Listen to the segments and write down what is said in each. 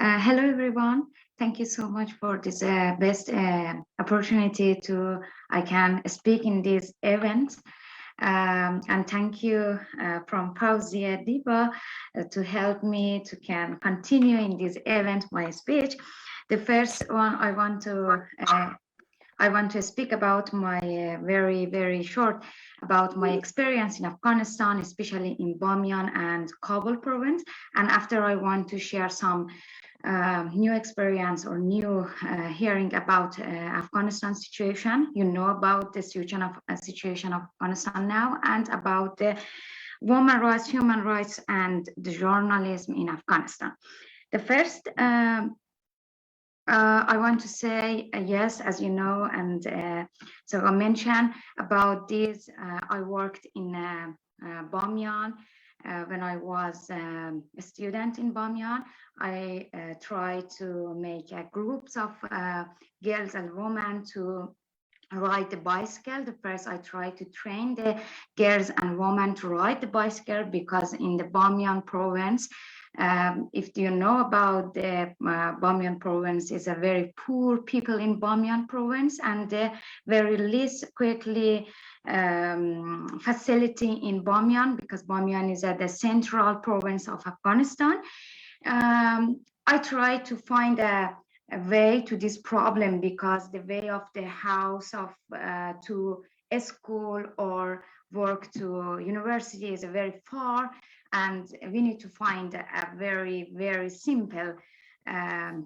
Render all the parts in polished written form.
Hello, everyone. Thank you so much for this best opportunity I can speak in this event. And thank you from Fauzia Diba to help me to can continue in this event, my speech. The first one I want to speak about my very short about my experience in Afghanistan, especially in Bamiyan and Kabul province. And after I want to share some new experience or new hearing about Afghanistan situation. You know about the situation of Afghanistan now, and about the women rights, human rights, and the journalism in Afghanistan. The first I want to say yes, as you know, and so I mentioned about this. I worked in Bamiyan when I was a student in Bamiyan. I tried to make groups of girls and women to ride the bicycle. The first I tried to train the girls and women to ride the bicycle, because in the Bamiyan province, if you know about the Bamiyan province, is a very poor people in Bamiyan province, and the very least quickly facility in Bamiyan, because Bamiyan is at the central province of Afghanistan. I tried to find a way to this problem, because the way of the house of to a school or work to university is very far, and we need to find a very simple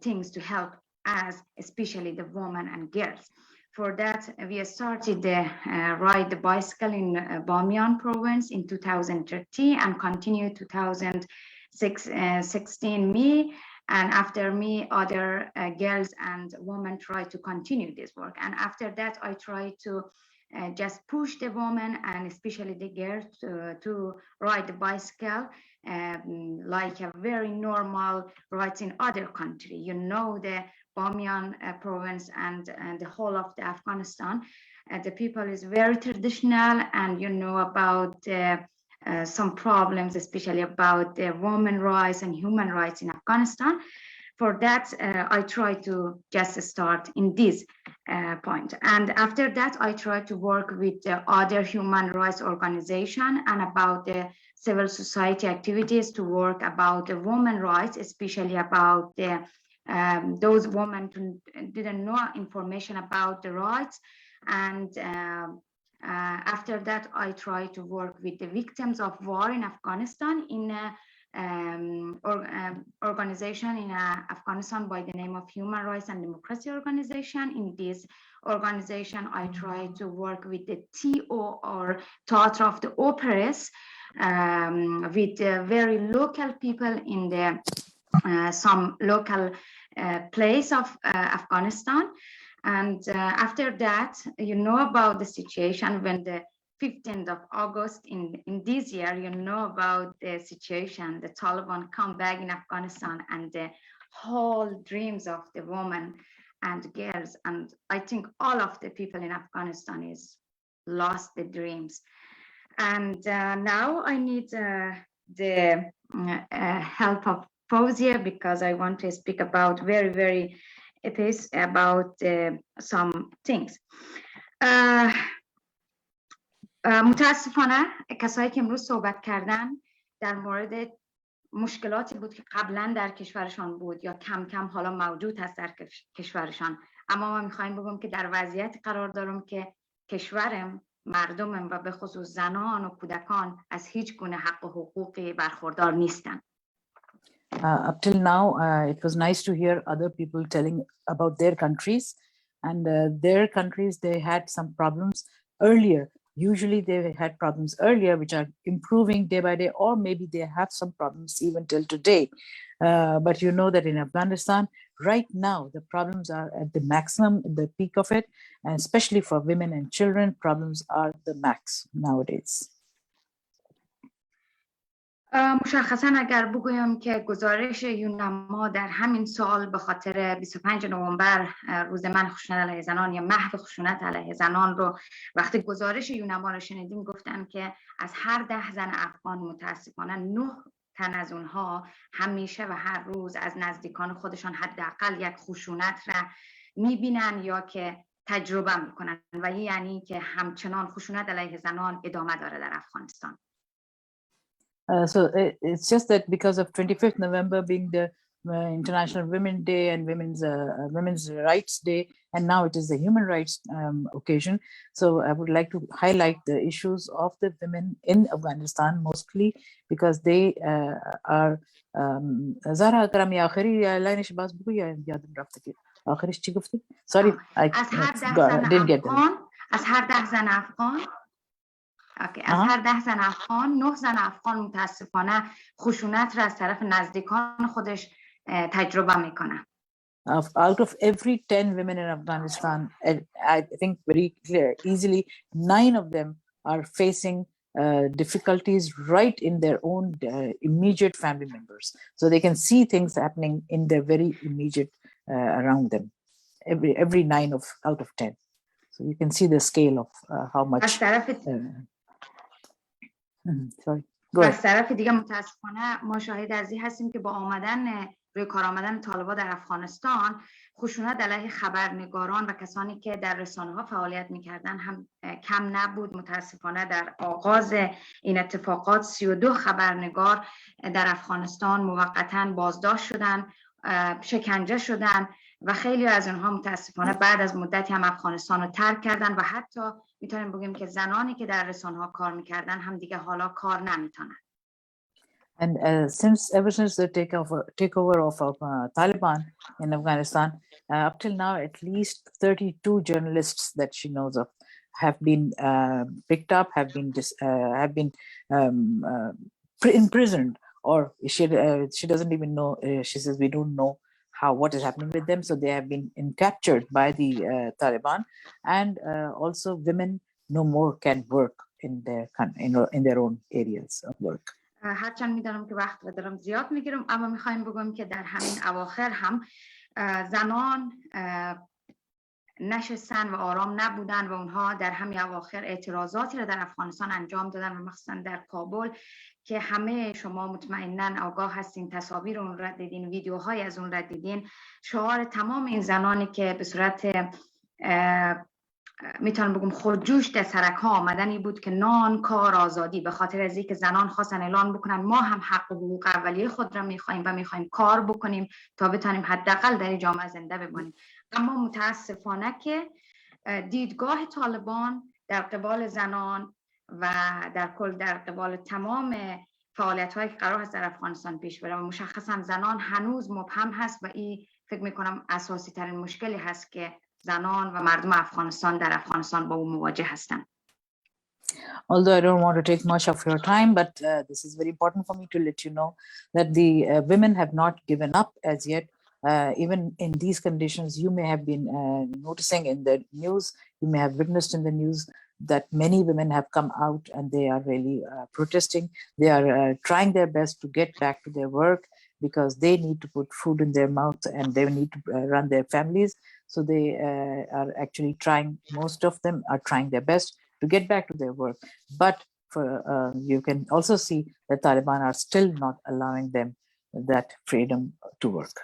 things to help us, especially the women and girls. For that, we started the ride the bicycle in Bamiyan province in 2013 and continued 2016 me. And after me, other girls and women try to continue this work. And after that, I try to just push the women and especially the girls to ride the bicycle like a very normal rights in other country. You know, the Bamiyan province and the whole of the Afghanistan, the people is very traditional, and you know about some problems, especially about the women rights and human rights in Afghanistan. For that, I try to just start in this point. And after that, I try to work with the other human rights organization and about the civil society activities to work about the women rights, especially about the those women who didn't know information about the rights. And after that, I try to work with the victims of war in Afghanistan in a organization in Afghanistan by the name of Human Rights and Democracy Organization. In this organization, I try to work with the TO or Theater of the Operas, with very local people in the some local place of Afghanistan. And after that, you know about the situation when the 15th of August in this year, you know about the situation, the Taliban come back in Afghanistan, and the whole dreams of the women and girls, and I think all of the people in Afghanistan is lost the dreams. And now I need the help of Fauzia, because I want to speak about very it is about some things. متاسفانه کسایی که امروز صحبت کردن در مورد مشکلاتی بود که قبلا در کشورشان بود یا کم کم حالا موجود هست در کشورشان، اما ما میخوایم بگم که در وضعیتی قرار دارم که کشورم، مردمم و به خصوص زنان و کودکان از هیچ گونه حق و حقوقی برخوردار نیستن. Up till now, it was nice to hear other people telling about their countries, and their countries, they had some problems earlier. Usually they had problems earlier, which are improving day by day, or maybe they have some problems even till today. But you know that in Afghanistan, right now, the problems are at the maximum, the peak of it, and especially for women and children, problems are the max nowadays. مشخصا اگر بگویم که گزارش یونما در همین سال به خاطر 25 نوامبر روز من خشونت علیه زنان یا محو خشونت علیه زنان رو وقتی گزارش یونما رو شنیدیم، گفتن که از هر 10 زن افغان متاسفانه 9 تن از اونها همیشه و هر روز از نزدیکان خودشان حداقل یک خشونت را میبینن یا که تجربه میکنن و یعنی که همچنان خشونت علیه زنان ادامه داره در افغانستان. So it's just that because of 25th November being the International Women's Day and Women's Rights Day, and now it is the Human Rights occasion. So I would like to highlight the issues of the women in Afghanistan, mostly because they are. Zahra karami akhiri line ish bas buku ya yadam rafte ki akhirish chi gufti. Sorry, I didn't get that. از هر 10 زن افغان از هر 10 زن افغان 9 زن افغان متاسفانه خشونت را از طرف نزدیکان خودش تجربه میکنه. Out of every 10 women in Afghanistan, I think very clear, easily 9 of them are facing difficulties right in their own immediate family members. So they can see things happening in their very immediate around them. Every 9 out of 10. So you can see the scale of how much. Sorry. از طرف دیگه متاسفانه ما شاهد از این هستیم که با آمدن روی کار آمدن طالبان در افغانستان خشونت علیه خبرنگاران و کسانی که در رسانه‌ها فعالیت می‌کردن هم کم نبود. متاسفانه در آغاز این اتفاقات 32 خبرنگار در افغانستان موقتاً بازداشت شدن، شکنجه شدن و خیلی از اونها متاسفانه بعد از مدتی هم افغانستان رو ترک کردن و حتی میتونیم بگیم که زنانی که در رسانه‌ها کار میکردن هم دیگه حالا کار نمیتونن. And ever since the takeover of Taliban in Afghanistan, up till now, at least 32 journalists that she knows of have been picked up, have been imprisoned, or she doesn't even know. She says we don't know what is happening with them. So they have been captured by the Taliban, and also women no more can work in their own areas of work. هرچند میدانم که وقت دارم زیاد میگیرم، اما میخوایم بگم که در همین اواخر هم زنان نشستن و آرام نبودن و اونها در همین اواخر اعتراضاتی را در افغانستان انجام دادن و مخصوصا در کابل که همه شما مطمئناً آگاه هستین، تصاویر اون را دیدین، ویدیوهای از اون را دیدین. شعار تمام این زنانی که به صورت میتونم بگم خودجوش در سرک ها آمدنی بود که نان، کار، آزادی. به خاطر از اینکه زنان خواستن اعلان بکنن ما هم حق و حقوق اولیه خود را میخوایم و میخوایم کار بکنیم تا بتونیم حداقل در جامعه زنده بمانیم. اما متاسفانه که دیدگاه طالبان در قبال زنان و در کل در قبال تمام فعالیت‌هایی که قرار هست در افغانستان پیش بره و مشخصا زنان هنوز مبهم هست و این فکر میکنم اساسی ترین مشکلی هست که زنان و مردم افغانستان در افغانستان با اون مواجه هستند. Although I don't want to take much of your time, but this is very important for me to let you know that the women have not given up as yet. Even in these conditions, you may have been noticing in the news, you may have witnessed in the news that many women have come out and they are really protesting. They are trying their best to get back to their work because they need to put food in their mouth and they need to run their families. So they are actually trying, most of them are trying their best to get back to their work. But you can also see that Taliban are still not allowing them that freedom to work.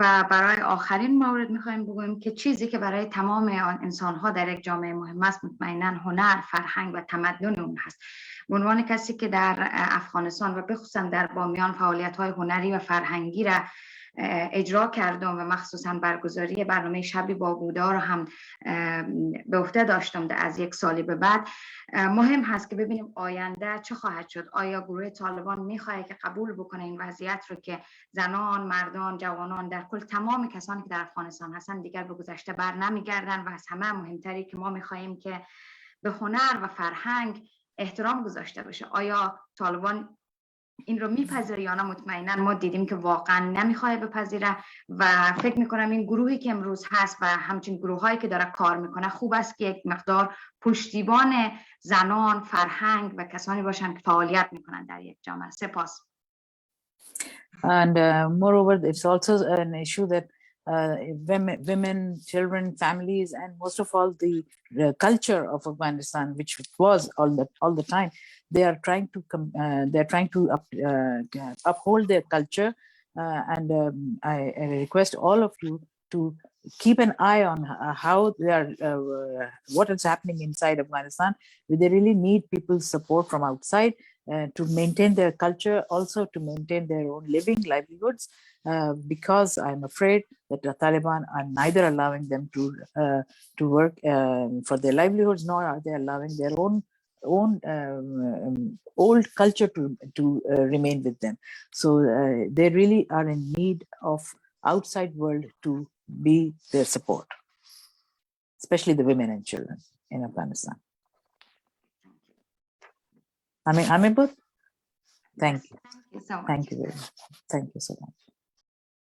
و برای آخرین مورد میخوایم بگویم که چیزی که برای تمام انسان‌ها در یک جامعه مهم است مطمئناً هنر، فرهنگ و تمدن اون هست. به عنوان کسی که در افغانستان و بخصوصاً در بامیان فعالیت‌های هنری و فرهنگی را اجرا کردم و مخصوصاً برگزاری برنامه شبی با بودا رو هم به عهده داشتم از یک سالی به بعد، مهم هست که ببینیم آینده چه خواهد شد. آیا گروه طالبان میخواهد که قبول بکنه این وضعیت رو که زنان، مردان، جوانان، در کل تمام کسانی که در افغانستان هستن دیگر به گذشته بر نمیگردن و از همه مهمتری که ما میخواهیم که به هنر و فرهنگ احترام گذاشته بشه. آیا طالبان این رو میپذیره یا نه؟ مطمئنا ما دیدیم که واقعا نمیخواد بپذیره و فکر میکنم این گروهی که امروز هست و همچنین گروهایی که داره کار میکنه خوب است که یک مقدار پشتیبان زنان، فرهنگ و کسانی باشن که فعالیت میکنن در یک جامعه. سپاس. And moreover, it's also an issue that women, children, families, and most of all the culture of Afghanistan, which was all the time, they are trying to uphold their culture, and I request all of you to keep an eye on how they are, what is happening inside Afghanistan. They really need people's support from outside to maintain their culture, also to maintain their own livelihoods, because I'm afraid that the Taliban are neither allowing them to work for their livelihoods, nor are they allowing their own old culture to remain with them. So they really are in need of outside world to be their support, especially the women and children in Afghanistan. Amibud? Thank you. Thank you so much. Thank you very much. Thank you so much.